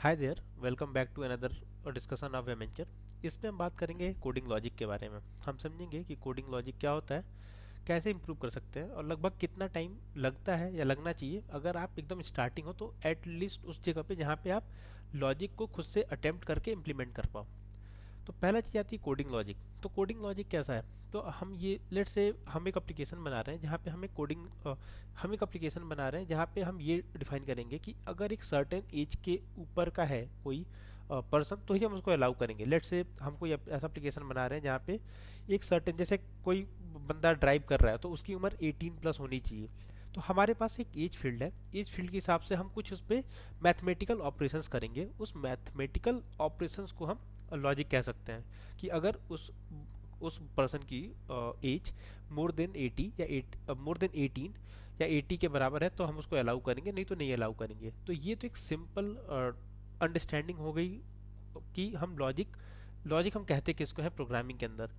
Hi there, welcome back to another discussion of venture. इसमें हम बात करेंगे कोडिंग लॉजिक के बारे में। हम समझेंगे कि कोडिंग लॉजिक क्या होता है, कैसे इंप्रूव कर सकते हैं और लगभग कितना टाइम लगता है या लगना चाहिए अगर आप एकदम स्टार्टिंग हो तो एटलीस्ट उस जगह पे जहाँ पे आप लॉजिक को खुद से अटेम्प्ट करके इम्प्लीमेंट कर पाओ। तो पहला चीज़ आती है कोडिंग लॉजिक। तो कोडिंग लॉजिक कैसा है? तो हम ये लेट से हम एक एप्लीकेशन बना रहे हैं जहाँ पे हम एक एप्लीकेशन बना रहे हैं जहाँ पे हम ये डिफाइन करेंगे कि अगर एक सर्टेन एज के ऊपर का है कोई पर्सन तो ही हम उसको अलाउ करेंगे। लेट से हम कोई ऐसा एप्लीकेशन बना रहे हैं जहाँ पे एक सर्टेन, जैसे कोई बंदा ड्राइव कर रहा है तो उसकी उम्र 18 प्लस होनी चाहिए। तो हमारे पास एक एज फील्ड है। एज फील्ड के हिसाब से हम कुछ उस पर मैथमेटिकल ऑपरेशंस करेंगे। उस मैथमेटिकल ऑपरेशंस को हम लॉजिक कह सकते हैं कि अगर उस पर्सन की एज मोर देन 80 या मोर देन 18 या 80 के बराबर है तो हम उसको अलाउ करेंगे, नहीं तो नहीं अलाउ करेंगे। तो ये तो एक सिंपल अंडरस्टैंडिंग हो गई कि हम लॉजिक लॉजिक हम कहते किसको है प्रोग्रामिंग के अंदर।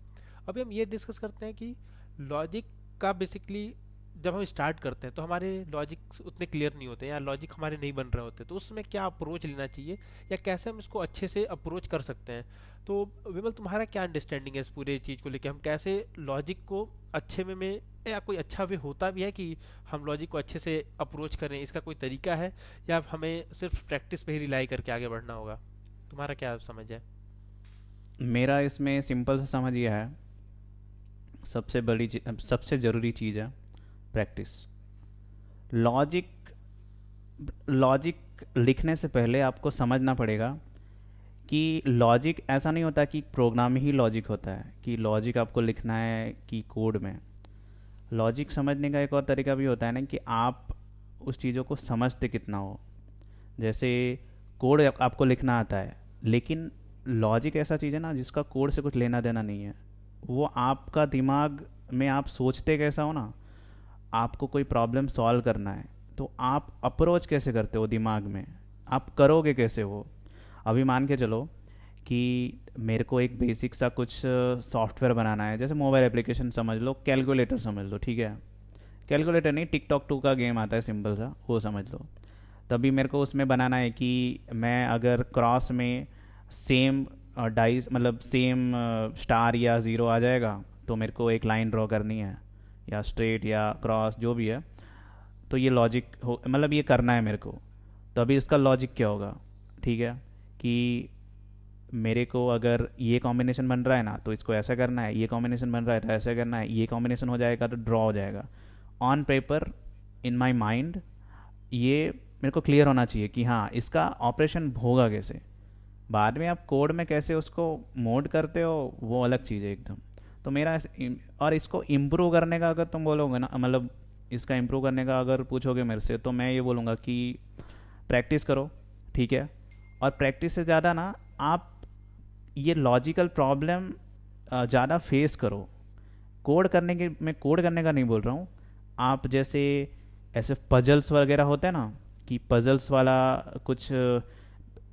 अभी हम ये डिस्कस करते हैं कि लॉजिक का बेसिकली जब हम स्टार्ट करते हैं तो हमारे लॉजिक उतने क्लियर नहीं होते या लॉजिक हमारे नहीं बन रहे होते, तो उसमें क्या अप्रोच लेना चाहिए या कैसे हम इसको अच्छे से अप्रोच कर सकते हैं। तो विमल, तुम्हारा क्या अंडरस्टैंडिंग है इस पूरे चीज़ को लेकर? हम कैसे लॉजिक को अच्छे में या कोई अच्छा वे होता भी है कि हम लॉजिक को अच्छे से अप्रोच करें, इसका कोई तरीका है या हमें सिर्फ प्रैक्टिस पे ही रिलाई करके आगे बढ़ना होगा? तुम्हारा क्या समझ है? मेरा इसमें सिंपल सा समझ यह है, सबसे ज़रूरी चीज़ है प्रैक्टिस। लॉजिक लॉजिक लिखने से पहले आपको समझना पड़ेगा कि लॉजिक ऐसा नहीं होता कि प्रोग्राम में ही लॉजिक होता है, कि लॉजिक आपको लिखना है कि कोड में। लॉजिक समझने का एक और तरीका भी होता है ना, कि आप उस चीज़ों को समझते कितना हो। जैसे कोड आपको लिखना आता है, लेकिन लॉजिक ऐसा चीज़ है ना जिसका कोड से कुछ लेना देना नहीं है। वो आपका दिमाग में आप सोचते कैसा हो ना, आपको कोई प्रॉब्लम सॉल्व करना है तो आप अप्रोच कैसे करते हो दिमाग में, आप करोगे कैसे वो। अभी मान के चलो कि मेरे को एक बेसिक सा कुछ सॉफ्टवेयर बनाना है, जैसे मोबाइल एप्लीकेशन समझ लो, कैलकुलेटर समझ लो, ठीक है। कैलकुलेटर नहीं, टिकटॉक टू का गेम आता है सिंपल सा, वो समझ लो। तभी मेरे को उसमें बनाना है कि मैं अगर क्रॉस में सेम डाइस, मतलब सेम स्टार या ज़ीरो आ जाएगा तो मेरे को एक लाइन ड्रॉ करनी है, या स्ट्रेट या क्रॉस जो भी है। तो ये लॉजिक हो, मतलब ये करना है मेरे को। तो अभी इसका लॉजिक क्या होगा, ठीक है, कि मेरे को अगर ये कॉम्बिनेशन बन रहा है ना तो इसको ऐसा करना है, ये कॉम्बिनेशन बन रहा है तो ऐसा करना है, ये कॉम्बिनेशन हो जाएगा तो ड्रॉ हो जाएगा on paper, in my mind. ये मेरे को क्लियर होना चाहिए कि हाँ इसका ऑपरेशन होगा कैसे। बाद में आप कोड में कैसे उसको मोड करते हो वो अलग चीज़ है एकदम। तो और इसको इम्प्रूव करने का अगर तुम बोलोगे ना, मतलब इसका इम्प्रूव करने का अगर पूछोगे मेरे से, तो मैं ये बोलूँगा कि प्रैक्टिस करो, ठीक है। और प्रैक्टिस से ज़्यादा ना, आप ये लॉजिकल प्रॉब्लम ज़्यादा फेस करो। मैं कोड करने का नहीं बोल रहा हूँ। आप जैसे ऐसे पजल्स वगैरह होते हैं ना, कि पजल्स वाला कुछ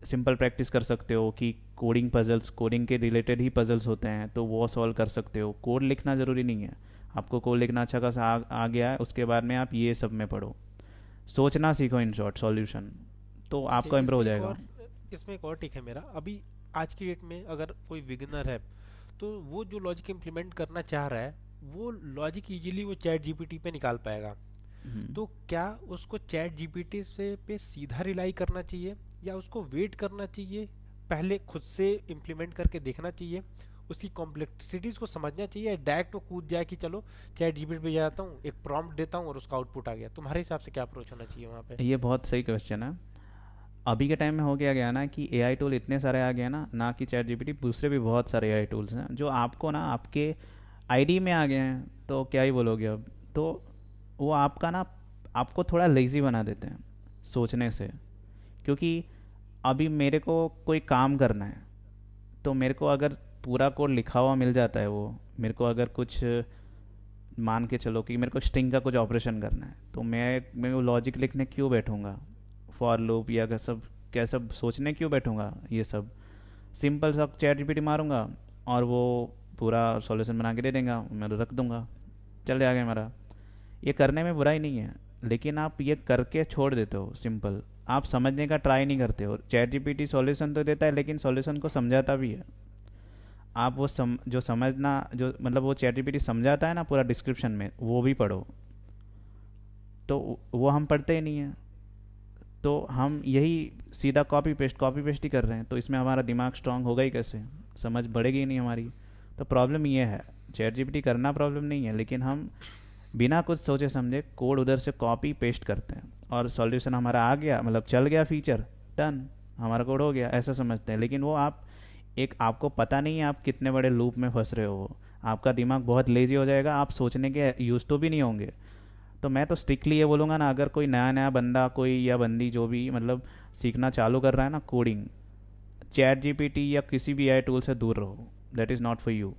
सिंपल प्रैक्टिस कर सकते हो, कि कोडिंग के रिलेटेड ही पजल्स होते हैं तो वो सॉल्व कर सकते हो। कोड लिखना ज़रूरी नहीं है। आपको कोड लिखना अच्छा खासा आ गया है, उसके बाद में आप ये सब में पढ़ो, सोचना सीखो, इन शॉर्ट सॉल्यूशन, तो ओके, आपका इम्प्रूव हो जाएगा। इसमें एक और टिक है मेरा। अभी आज की डेट में अगर कोई बिगिनर है तो वो जो लॉजिक इम्प्लीमेंट करना चाह रहा है वो लॉजिक इजीली वो चैट जीपीटी पे निकाल पाएगा। हम्म। तो क्या उसको चैट जीपीटी से पे सीधा रिलाई करना चाहिए या उसको वेट करना चाहिए, पहले खुद से इम्प्लीमेंट करके देखना चाहिए, उसकी कॉम्प्लेक्सिटीज़ को समझना चाहिए, या डायरेक्ट वो कूद जाए कि चलो चैट जीपीटी पे जाता हूँ, एक प्रॉम्प्ट देता हूँ और उसका आउटपुट आ गया? तुम्हारे हिसाब से क्या अप्रोच होना चाहिए वहाँ पे? ये बहुत सही क्वेश्चन है। अभी के टाइम में हो गया ना कि एआई टूल इतने सारे आ गए ना, ना कि चैट जीपीटी, दूसरे भी बहुत सारे एआई टूल्स हैं जो आपको ना आपके आईडी में आ गए हैं, तो क्या ही बोलोगे अब। तो वो आपका ना, आपको थोड़ा लेज़ी बना देते हैं सोचने से। क्योंकि अभी मेरे को कोई काम करना है, तो मेरे को अगर पूरा कोड लिखा हुआ मिल जाता है, वो मेरे को अगर कुछ मान के चलो कि मेरे को स्ट्रिंग का कुछ ऑपरेशन करना है, तो मैं वो लॉजिक लिखने क्यों बैठूंगा, फॉर लूप या क्या सब सोचने क्यों बैठूंगा। ये सब सिंपल सा चैट जीपीटी मारूंगा और वो पूरा सॉल्यूशन बना के दे देगा, मैं तो रख दूंगा, चल जाएगा मेरा। ये करने में बुराई नहीं है, लेकिन आप ये करके छोड़ देते हो सिंपल। आप समझने का ट्राई नहीं करते हो। चैट जीपीटी सॉल्यूशन तो देता है लेकिन सॉल्यूशन को समझाता भी है। आप वो जो समझना, जो मतलब वो चैट जीपीटी समझाता है ना पूरा डिस्क्रिप्शन में, वो भी पढ़ो। तो वो हम पढ़ते ही नहीं है। तो हम यही सीधा कॉपी पेस्ट ही कर रहे हैं, तो इसमें हमारा दिमाग स्ट्रांग होगा ही कैसे, समझ बढ़ेगी ही नहीं हमारी। तो प्रॉब्लम ये है, चैट जीपीटी करना प्रॉब्लम नहीं है, लेकिन हम बिना कुछ सोचे समझे कोड उधर से कॉपी पेस्ट करते हैं और सॉल्यूशन हमारा आ गया, मतलब चल गया फीचर, डन, हमारा कोड हो गया, ऐसा समझते हैं। लेकिन वो आप एक, आपको पता नहीं है आप कितने बड़े लूप में फंस रहे हो। वो आपका दिमाग बहुत लेजी हो जाएगा, आप सोचने के यूज तो भी नहीं होंगे। तो मैं तो स्ट्रिक्टली ये बोलूँगा ना, अगर कोई नया नया बंदा कोई या बंदी जो भी मतलब सीखना चालू कर रहा है ना कोडिंग, चैट जीपीटी या किसी भी एआई टूल से दूर रहो। That is not for you.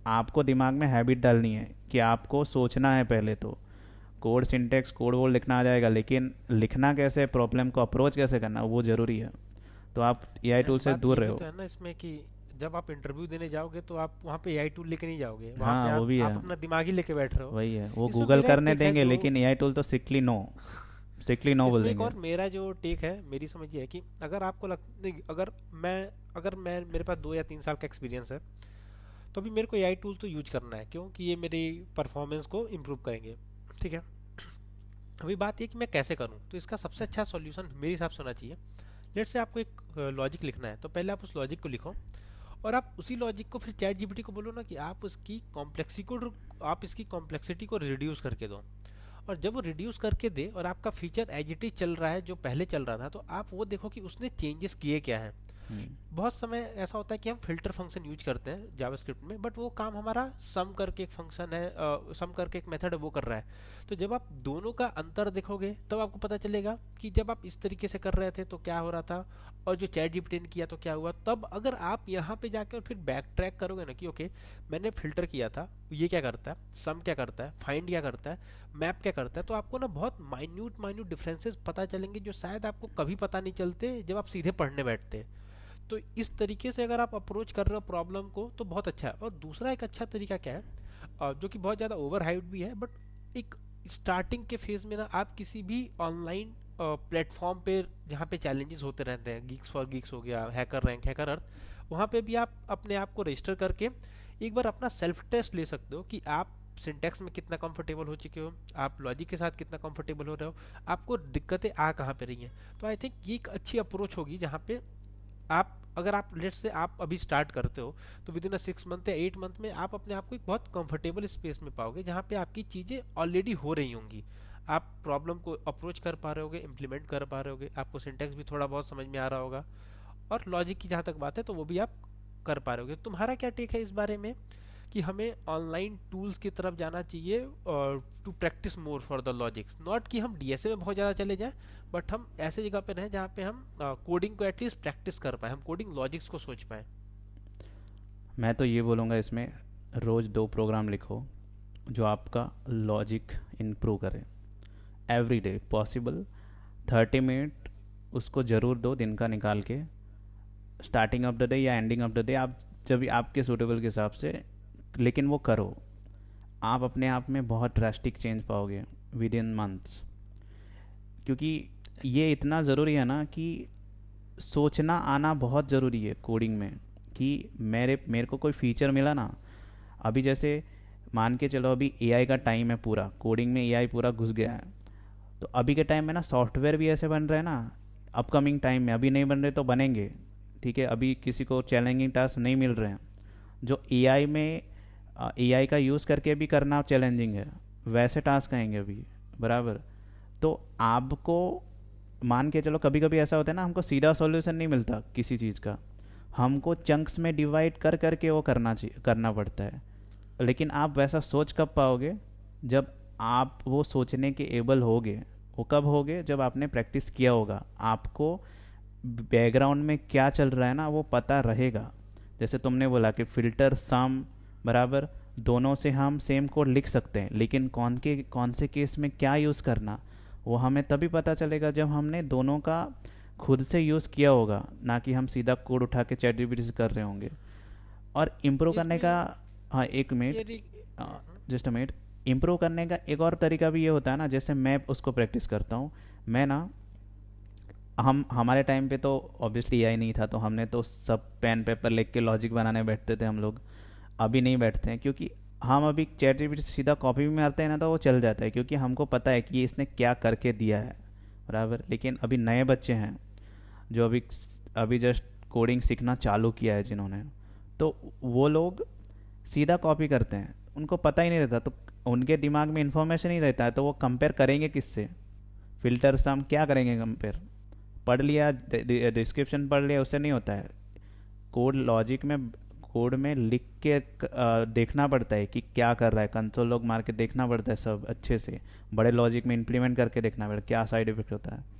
आपको दिमाग में हैबिट डालनी है कि आपको सोचना है पहले तो। कोड सिंटेक्स कोड वोड लिखना आ जाएगा, लेकिन लिखना कैसे, प्रॉब्लम को अप्रोच कैसे करना, वो ज़रूरी है। तो आप एआई टूल एंड से बात दूर ये भी रहो। तो है ना इसमें कि जब आप इंटरव्यू देने जाओगे तो आप वहाँ पे एआई टूल लेके नहीं जाओगे, वहाँ पे हाँ वो भी आप है। अपना दिमाग ही लेके बैठ रहे हो। वही है, वो इसमें गूगल मेरा एक करने टेक है देंगे जो, लेकिन एआई टूल तो स्ट्रिक्टली नो बोल इसमें एक देंगे। और मेरा जो टेक है, मेरी समझ ये है कि अगर आपको लग नहीं, अगर मैं मेरे पास 2 या 3 साल का एक्सपीरियंस है, तो अभी मेरे को एआई टूल तो यूज करना है, क्योंकि ये मेरी परफॉर्मेंस को इम्प्रूव करेंगे। ठीक है, अभी बात ये कि मैं कैसे करूँ, तो इसका सबसे अच्छा सॉल्यूशन मेरे हिसाब से होना चाहिए। लेट से आपको एक लॉजिक लिखना है, तो पहले आप उस लॉजिक को लिखो और आप उसी लॉजिक को फिर चैट जीपीटी को बोलो ना कि आप इसकी कॉम्प्लेक्सिटी को रिड्यूस करके दो। और जब वो रिड्यूस करके दे और आपका फीचर एज इट इज चल रहा है जो पहले चल रहा था, तो आप वो देखो कि उसने चेंजेस किए क्या हैं। हम्म। बहुत समय ऐसा होता है कि हम फिल्टर फंक्शन यूज करते हैं जावास्क्रिप्ट में, बट वो काम हमारा सम करके एक फंक्शन है, सम करके एक मेथड है, वो कर रहा है। तो जब आप दोनों का अंतर देखोगे तब आपको पता चलेगा कि जब आप इस तरीके से कर रहे थे तो क्या हो रहा था, और जो चैट जीपीटी ने किया तो क्या हुआ। तब अगर आप यहाँ पे जाकर और फिर बैक ट्रैक करोगे ना कि ओके, मैंने फिल्टर किया था, ये क्या करता है, सम क्या करता है, फाइंड क्या करता है, मैप क्या करता है, तो आपको ना बहुत माइन्यूट माइन्यूट डिफरेंसेस पता चलेंगे जो शायद आपको कभी पता नहीं चलते जब आप सीधे पढ़ने बैठते। तो इस तरीके से अगर आप अप्रोच कर रहे हो प्रॉब्लम को तो बहुत अच्छा है। और दूसरा एक अच्छा तरीका क्या है, जो कि बहुत ज़्यादा ओवर हाइप्ड भी है, बट एक स्टार्टिंग के फेज में ना आप किसी भी ऑनलाइन प्लेटफॉर्म पे जहाँ पे चैलेंजेस होते रहते हैं, गीक्स फॉर गीक्स हो गया, हैकर रैंक, हैकर अर्थ, वहाँ पे भी आप अपने आप को रजिस्टर करके एक बार अपना सेल्फ टेस्ट ले सकते हो कि आप सिंटैक्स में कितना कंफर्टेबल हो चुके हो, आप लॉजिक के साथ कितना कंफर्टेबल हो रहे हो, आपको दिक्कतें आ कहाँ पे रही हैं। तो आई थिंक ये एक अच्छी अप्रोच होगी जहाँ पे आप, अगर आप लेट से आप अभी स्टार्ट करते हो, तो विद इन 6 मंथ या 8 मंथ में आप अपने आप को एक बहुत कंफर्टेबल स्पेस में पाओगे जहाँ पे आपकी चीज़ें ऑलरेडी हो रही होंगी। आप प्रॉब्लम को अप्रोच कर पा रहे होगे, इम्प्लीमेंट कर पा रहे होगे, आपको सिंटैक्स भी थोड़ा बहुत समझ में आ रहा होगा, और लॉजिक की जहाँ तक बात है तो वो भी आप कर पा रहे होगे। तुम्हारा क्या टेक है इस बारे में कि हमें ऑनलाइन टूल्स की तरफ जाना चाहिए to practise more for the logics, not कि हम डीएसए में बहुत ज़्यादा चले जाएं, बट हम ऐसे जगह पे रहें जहाँ पे हम कोडिंग को एटलीस्ट प्रैक्टिस कर पाए, हम कोडिंग लॉजिक्स को सोच पाए। मैं तो ये बोलूँगा इसमें, रोज़ 2 प्रोग्राम लिखो जो आपका लॉजिक इम्प्रूव करे। एवरी डे पॉसिबल 30 मिनट उसको ज़रूर दो दिन का निकाल के, स्टार्टिंग ऑफ द डे या एंडिंग ऑफ द डे, आप जब भी आपके सूटेबल के हिसाब से, लेकिन वो करो। आप अपने आप में बहुत ड्रास्टिक चेंज पाओगे विद इन मंथ्स। क्योंकि ये इतना ज़रूरी है ना कि सोचना आना बहुत ज़रूरी है कोडिंग में। कि मेरे को कोई फीचर मिला ना, अभी जैसे मान के चलो अभी एआई का टाइम है, पूरा कोडिंग में एआई पूरा घुस गया है। तो अभी के टाइम में ना सॉफ्टवेयर भी ऐसे बन रहे हैं ना, अपकमिंग टाइम में, अभी नहीं बन रहे तो बनेंगे। ठीक है, अभी किसी को चैलेंजिंग टास्क नहीं मिल रहे हैं जो एआई में, एआई का यूज़ करके भी करना चैलेंजिंग है, वैसे टास्क आएंगे अभी, बराबर। तो आपको मान के चलो, कभी कभी ऐसा होता है ना, हमको सीधा सॉल्यूशन नहीं मिलता किसी चीज़ का, हमको चंक्स में डिवाइड कर करके वो करना पड़ता है। लेकिन आप वैसा सोच कब पाओगे, जब आप वो सोचने के एबल होगे। वो कब होगे, जब आपने प्रैक्टिस किया होगा, आपको बैकग्राउंड में क्या चल रहा है ना वो पता रहेगा। जैसे तुमने बोला कि फिल्टर सम बराबर, दोनों से हम सेम कोड लिख सकते हैं, लेकिन कौन से केस में क्या यूज़ करना, वो हमें तभी पता चलेगा जब हमने दोनों का खुद से यूज़ किया होगा, ना कि हम सीधा कोड उठा के चैट जीपीटी से कर रहे होंगे। और इम्प्रूव करने का, इसमें हाँ एक ये मिनट, रि- जस्ट अ मिनट। इम्प्रूव करने का एक और तरीका भी ये होता है ना, जैसे मैं उसको प्रैक्टिस करता हूँ। मैं ना हम हमारे टाइम पे तो ऑब्वियसली एआई नहीं था, तो हमने तो सब पेन पेपर लिख के लॉजिक बनाने बैठते थे हम लोग। अभी नहीं बैठते हैं, क्योंकि हम अभी चैट जीपीटी से सीधा कॉपी में मारते हैं ना, तो वो चल जाता है, क्योंकि हमको पता है कि ये इसने क्या करके दिया है। बराबर। लेकिन अभी नए बच्चे हैं जो अभी अभी जस्ट कोडिंग सीखना चालू किया है जिन्होंने, तो वो लोग सीधा कॉपी करते हैं, उनको पता ही नहीं रहता, तो उनके दिमाग में इंफॉर्मेशन ही रहता है, तो वो कंपेयर करेंगे किससे? फिल्टर सम क्या करेंगे कंपेयर? पढ़ लिया, डिस्क्रिप्शन पढ़ लिया, उससे नहीं होता है। कोड लॉजिक में, कोड में लिख के देखना पड़ता है कि क्या कर रहा है, कंसोल लॉग मार के देखना पड़ता है सब अच्छे से, बड़े लॉजिक में इम्प्लीमेंट करके देखना पड़ता है क्या साइड इफेक्ट होता है।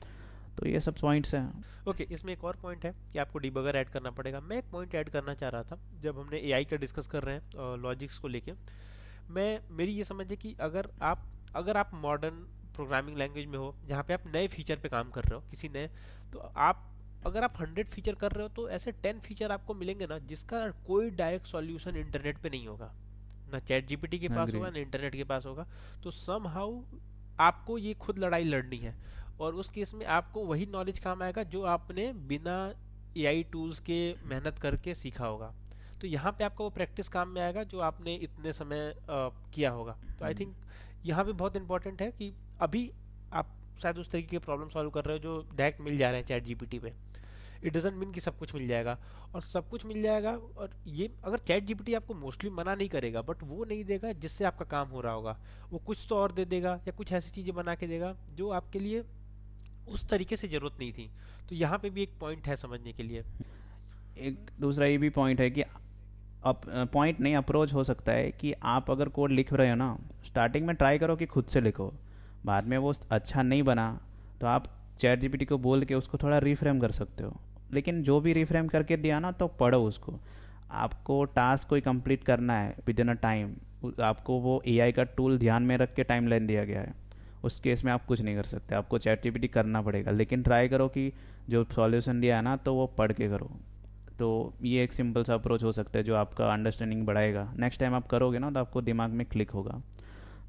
तो ये सब पॉइंट्स हैं। ओके, इसमें एक और पॉइंट है कि आपको डिबगर ऐड करना पड़ेगा। मैं एक पॉइंट ऐड करना चाह रहा था, जब हमने एआई का डिस्कस कर रहे हैं लॉजिक्स को लेके, मैं मेरी ये समझ है कि अगर आप मॉडर्न प्रोग्रामिंग लैंग्वेज में हो जहाँ पे आप नए फीचर पे काम कर रहे हो किसी नए, तो अगर आप 100 फीचर कर रहे हो तो ऐसे 10 फीचर आपको मिलेंगे ना जिसका कोई डायरेक्ट सॉल्यूशन इंटरनेट पे नहीं होगा, ना चैट जीपीटी के पास एग्री। होगा ना इंटरनेट के पास होगा। तो सम हाउ आपको ये खुद लड़ाई लड़नी है, और उस केस में आपको वही नॉलेज काम आएगा जो आपने बिना एआई टूल्स के मेहनत करके सीखा होगा। तो यहाँ पे आपका वो प्रैक्टिस काम में आएगा जो आपने इतने समय किया होगा। तो आई थिंक यहाँ पे बहुत इंपॉर्टेंट है कि अभी आप शायद उस तरीके के प्रॉब्लम सॉल्व कर रहे हो जो डायरेक्ट मिल जा रहे हैं चैट जीपीटी पे। इट डजेंट मीन कि सब कुछ मिल जाएगा, और सब कुछ मिल जाएगा, और ये अगर चैट जीपीटी आपको मोस्टली मना नहीं करेगा, बट वो नहीं देगा जिससे आपका काम हो रहा होगा, वो कुछ तो और दे देगा या कुछ ऐसी चीज़ें बना के देगा जो आपके लिए उस तरीके से ज़रूरत नहीं थी। तो यहाँ पे भी एक पॉइंट है समझने के लिए। एक दूसरा ये भी पॉइंट है कि अब पॉइंट नहीं, अप्रोच हो सकता है कि आप अगर कोड लिख रहे हो ना, स्टार्टिंग में ट्राई करो कि खुद से लिखो, बाद में वो अच्छा नहीं बना तो आप चैट जीपीटी को बोल के उसको थोड़ा रीफ्रेम कर सकते हो। लेकिन जो भी रीफ्रेम करके दिया ना, तो पढ़ो उसको। आपको टास्क कोई कंप्लीट करना है विद इन अ टाइम, आपको वो एआई का टूल ध्यान में रख के टाइम लाइन दिया गया है, उस केस में आप कुछ नहीं कर सकते, आपको चैट जीपीटी करना पड़ेगा। लेकिन ट्राई करो कि जो सॉल्यूशन दिया है ना, तो वो पढ़ के करो। तो ये एक सिंपल सा अप्रोच हो सकता है जो आपका अंडरस्टैंडिंग बढ़ाएगा, नेक्स्ट टाइम आप करोगे ना तो आपको दिमाग में क्लिक होगा।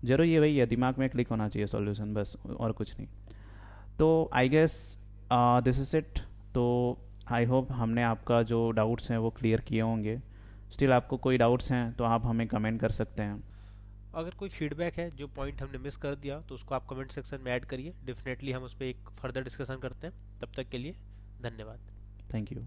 जरूर ये वही है, दिमाग में क्लिक होना चाहिए सॉल्यूशन, बस और कुछ नहीं। तो I guess this is it. तो आई होप हमने आपका जो डाउट्स हैं वो क्लियर किए होंगे। स्टिल आपको कोई डाउट्स हैं तो आप हमें कमेंट कर सकते हैं। अगर कोई फीडबैक है जो पॉइंट हमने मिस कर दिया तो उसको आप कमेंट सेक्शन में ऐड करिए, डेफिनेटली हम उस पर एक फर्दर डिस्कशन करते हैं। तब तक के लिए धन्यवाद। Thank you.